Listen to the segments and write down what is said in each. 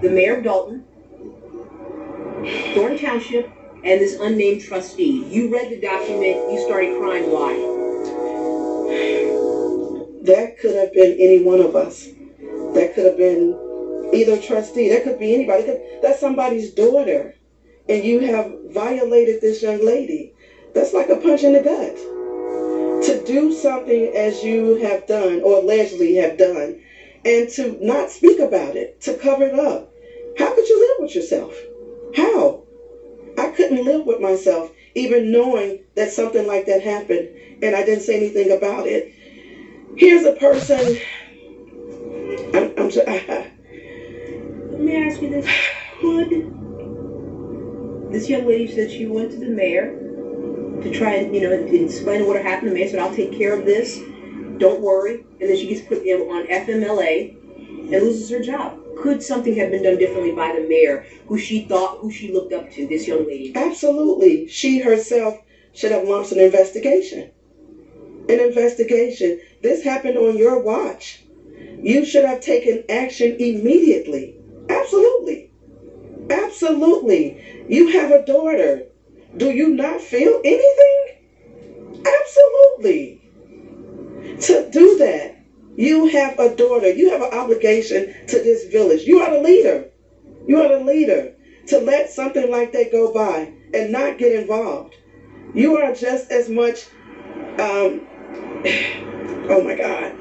the mayor of Dalton, Thornton Township, and this unnamed trustee. You read the document, you started crying. Why? That could have been any one of us. That could have been either trustee. That could be anybody. That's somebody's daughter. And you have violated this young lady. That's like a punch in the gut. To do something as you have done, or allegedly have done, and to not speak about it, to cover it up. How could you live with yourself? How? I couldn't live with myself, even knowing that something like that happened, and I didn't say anything about it. Here's a person. Let me ask you this: could this young lady said she went to the mayor to try and explain what happened? The mayor said, "I'll take care of this. Don't worry," and then she gets put on FMLA and loses her job. Could something have been done differently by the mayor, who she looked up to, this young lady? Absolutely. She herself should have launched an investigation. An investigation. This happened on your watch. You should have taken action immediately. Absolutely. Absolutely. You have a daughter. Do you not feel anything? Absolutely. To do that, you have a daughter. You have an obligation to this village. You are the leader. You are the leader. To let something like that go by and not get involved. You are just as much, oh my God.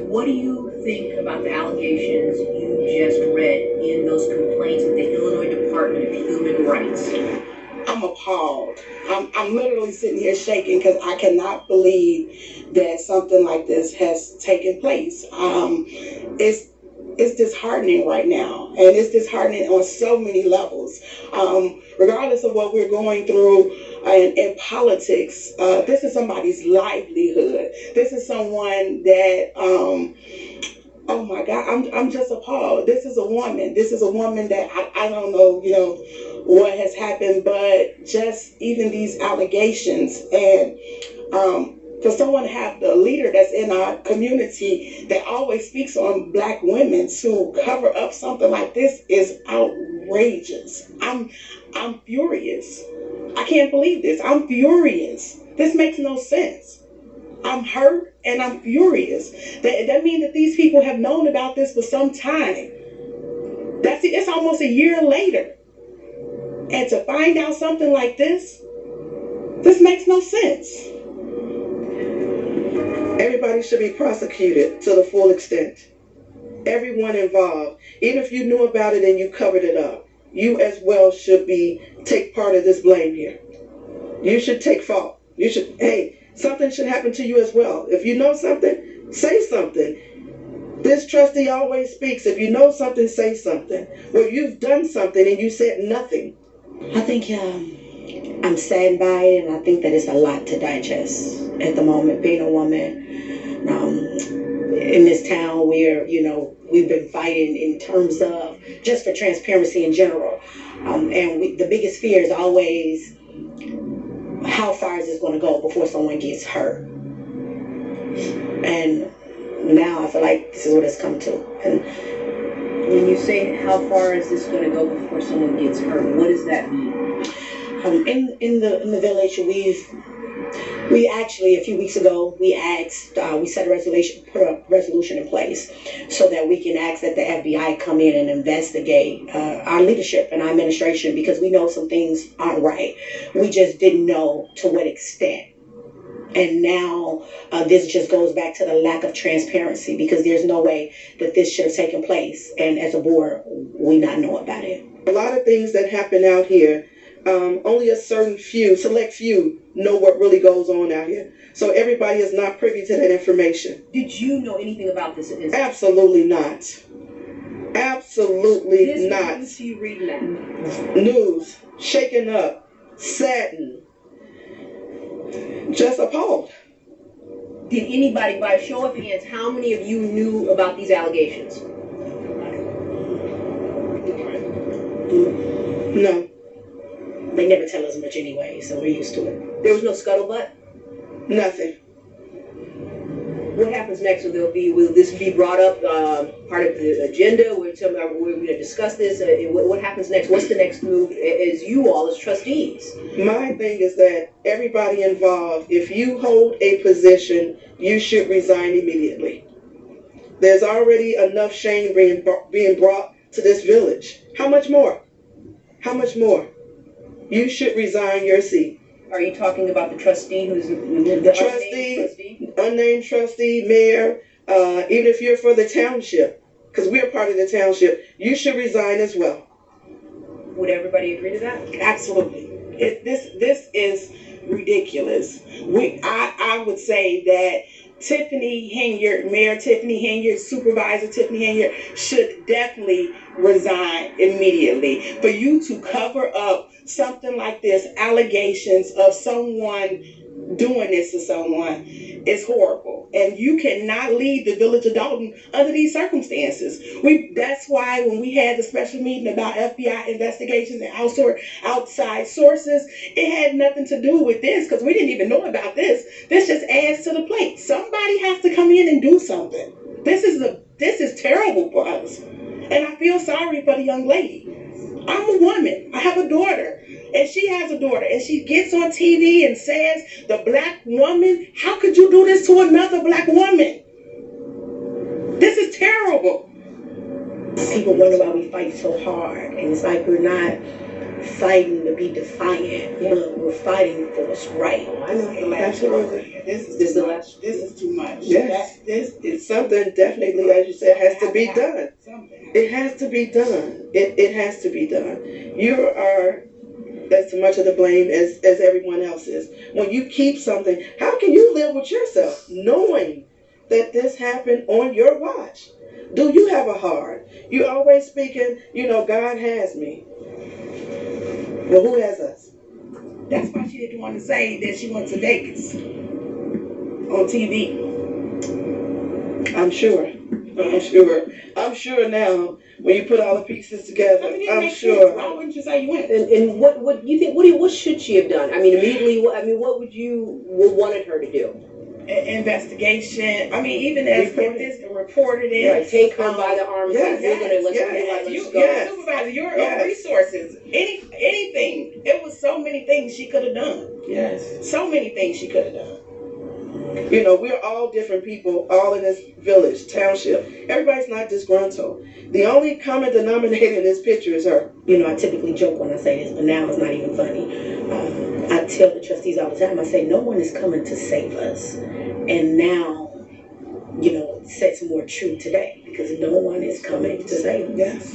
What do you think about the allegations you just read in those complaints with the Illinois Department of Human Rights? I'm appalled. I'm literally sitting here shaking because I cannot believe that something like this has taken place. It's disheartening right now, and it's disheartening on so many levels. Regardless of what we're going through in politics, this is somebody's livelihood. This is someone that, oh my God, I'm just appalled. This is a woman. This is a woman that I don't know, what has happened, but just even these allegations, and for someone to have the leader that's in our community that always speaks on Black women to cover up something like this is outrageous. I'm furious. I can't believe this. I'm furious. This makes no sense. I'm hurt and I'm furious. That means that these people have known about this for some time. It's almost a year later. And to find out something like this makes no sense. Everybody should be prosecuted to the full extent. Everyone involved. Even if you knew about it and you covered it up, you as well should take part of this blame here. You should take fault. Something should happen to you as well. If you know something, say something. This trustee always speaks. If you know something, say something. Well, you've done something and you said nothing. I think I'm saddened by it, and I think that it's a lot to digest at the moment. Being a woman in this town where, we've been fighting in terms of just for transparency in general. The biggest fear is always, how far is this going to go before someone gets hurt? And now I feel like this is what it's come to. And when you say how far is this going to go before someone gets hurt, what does that mean? In the village, we actually a few weeks ago we set put a resolution in place so that we can ask that the FBI come in and investigate our leadership and our administration, because we know some things aren't right. We just didn't know to what extent. And now this just goes back to the lack of transparency, because there's no way that this should have taken place, and as a board we not know about it. A lot of things that happen out here, only a select few know what really goes on out here. So everybody is not privy to that information. Did you know anything about this incident? Absolutely not. Absolutely not. What you reading that? News, shaken up, saddened, just appalled. Did anybody, by a show of hands, how many of you knew about these allegations? No. They never tell us much anyway, so we're used to it. There was no scuttlebutt? Nothing. what happens next? Will this be brought up, part of the agenda? We're going to discuss this. What happens next? What's the next move as you all as trustees? My thing is that everybody involved, if you hold a position, you should resign immediately. There's already enough shame being brought to this village. How much more? How much more? You should resign your seat. Are you talking about the trustee who's the unnamed trustee, mayor, even if you're for the township, because we're part of the township, you should resign as well. Would everybody agree to that? Absolutely. This is ridiculous. I would say that Tiffany Henyard, Mayor Tiffany Henyard, Supervisor Tiffany Henyard should definitely resign immediately. For you to cover up something like this, allegations of someone doing this to someone, is horrible. And you cannot leave the village of Dalton under these circumstances. That's why when we had the special meeting about FBI investigations and outside sources, it had nothing to do with this because we didn't even know about this. This just adds to the plate. Somebody has to come in and do something. This is terrible for us. And I feel sorry for the young lady. I'm a woman. I have a daughter. And she has a daughter. And she gets on TV and says, the black woman, how could you do this to another black woman? This is terrible. People wonder why we fight so hard. And it's like we're not fighting to be defiant. We're fighting for what's right. I know. Absolutely. This is too much. Yes. This It's something definitely, as you said, has to be done. It has to be done. It has to be done. You are as much of the blame as everyone else is. When you keep something, how can you live with yourself knowing that this happened on your watch? Do you have a heart? You always speaking, God has me. Well, who has us? That's why she didn't want to say that she went to Vegas on TV. I'm sure now, when you put all the pieces together, I'm sure. Why wouldn't you say you went? And what you think? What should she have done? I mean, immediately. What would you wanted her to do? Investigation. I mean, even as this reported it. Right, take her by the arm. Let's go. Supervisor, your resources, anything. It was so many things she could have done. Yes. So many things she could have done. We're all different people, all in this village, township. Everybody's not disgruntled. The only common denominator in this picture is her. I typically joke when I say this, but now it's not even funny. I tell the trustees all the time, I say, no one is coming to save us. And now, it sets more true today because no one is coming to save us. Yes.